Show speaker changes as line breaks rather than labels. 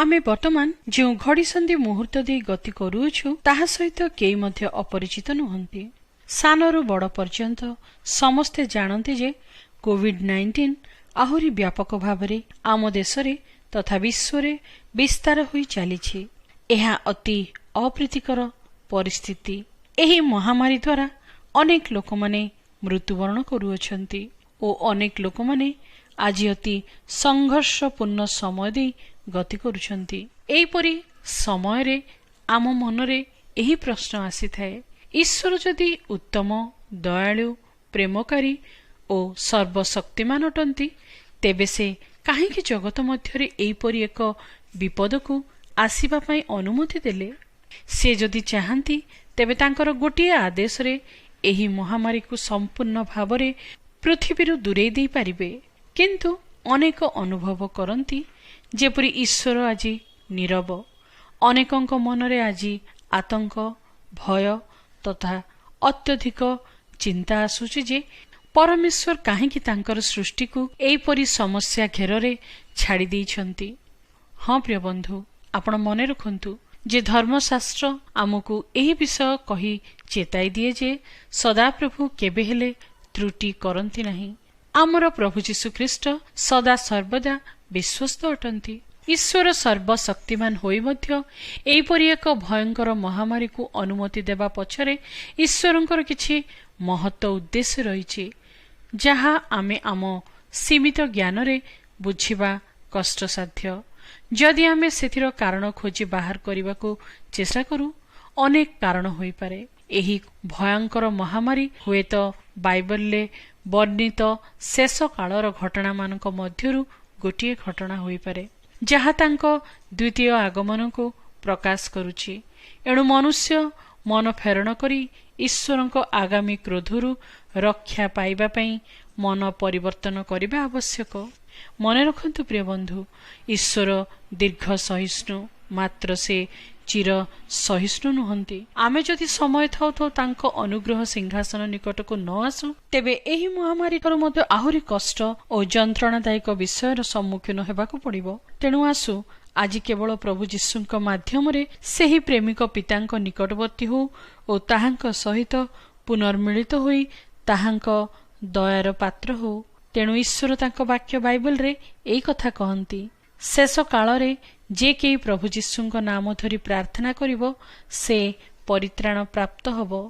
आमे वर्तमान जो घड़ीसंधि मुहूर्त दे गति करुछु ताहा सहित केही मध्य अपरिचित नुहंती। सानरु बड़ पर्यंत समस्ते जानते जे कोविड-19 आहुरी व्यापक भावरे आम देशरे तथा विश्वरे विस्तार होई चलीछि। एहा अति अप्रीतिकर परिस्थिति। एही महामारी द्वारा अनेक लोक माने मृत्युवरण करुअछंती ओ अनेक लोक माने आज अति संघर्षपूर्ण समय दे गति करुछंती। एपरि समय रे आम मनरे एही प्रश्न आसी थाए, ईश्वर जदि उत्तम, दयालु, प्रेमकारी ओ सर्वशक्तिमान अटंती तेबे से काहेकि जगत मध्यरे एपरि एक विपद को आसीबा पई अनुमति देले? से जदि चाहंती तेबे तांकर गोटिए आदेश रे एही महामारी को संपूर्ण भावरे पृथ्वीरु दूरे दे पारिबे। किंतु अनेक अनुभव करंती जेपरि ईश्वर आज नीरव। अनेकंक मनरे आज आतंक, भय तथा अत्यधिक चिंता आसुछि जे परमेश्वर काहेकि तांकर सृष्टि को एपरि समस्या घेରରେ छाड़ी देइछंती। हाँ प्रिय बंधु, आपण मने रखंतु जे धर्मशास्त्र आमको एही विषय कही चेताई दिए जे सदाप्रभु केबे हेले त्रुटि करंती नहीं। आमर प्रभु जीशु ख्रीष्ट सदा सर्वदा विश्वस्त अटंती। ईश्वर सर्वशक्तिमान होई मध्य एपरि एक भयंकर महामारी को अनुमति देबा पछरे ईश्वरंकर किछि महत्व उद्देश्य रहिछि, जहा आमे आम सीमित ज्ञान रे बुझिबा कष्टसाध्य। जदि आमे सेथिर कारण खोजी बाहर करने को चेष्टा करू, अनेक कारण होई पारे। एही भयंकर महामारी हुए तो बाइबल ले वर्णित शेष कालर घटना मानक मध्यरु गोटिए घटना होई पारे, जहा तांको द्वितीय आगमन को प्रकाश करुछि। एणु मनुष्य मन फेरण करी ईश्वरंको आगामी क्रोधरु रक्षा पाइबा पई मन परिवर्तन करिबा आवश्यक। मने रखंतु प्रिय बंधु, ईश्वर दीर्घ सहिष्णु, मात्र से चिर सहिष्णु नुहंती। आमे जदि समय थाउ थाउ तांको अनुग्रह सिंहासन निकट को न आसु तेबे एही महामारी पर मध्य आहुरी कष्ट और जंत्रणादायक विषयर सम्मुखीन हेबाकु पड़िबो। तेणु आसु आज केवल प्रभु जीशुଙ୍କ माध्यमरे सेही प्रेमिक पिताଙ୍କ निकटवर्ती हो और ताहाଙ୍କ सहित पुनर्मिलित होई ताहाଙ୍କ दयार पात्र हो। तेणु ईश्वर तांको वाक्य बाइबल रे एई कथा कहंती, शेष कालरे जे केही प्रभु जीशुଙ୍କ नाम धरी प्रार्थना करिवो से परित्राण प्राप्त हबो।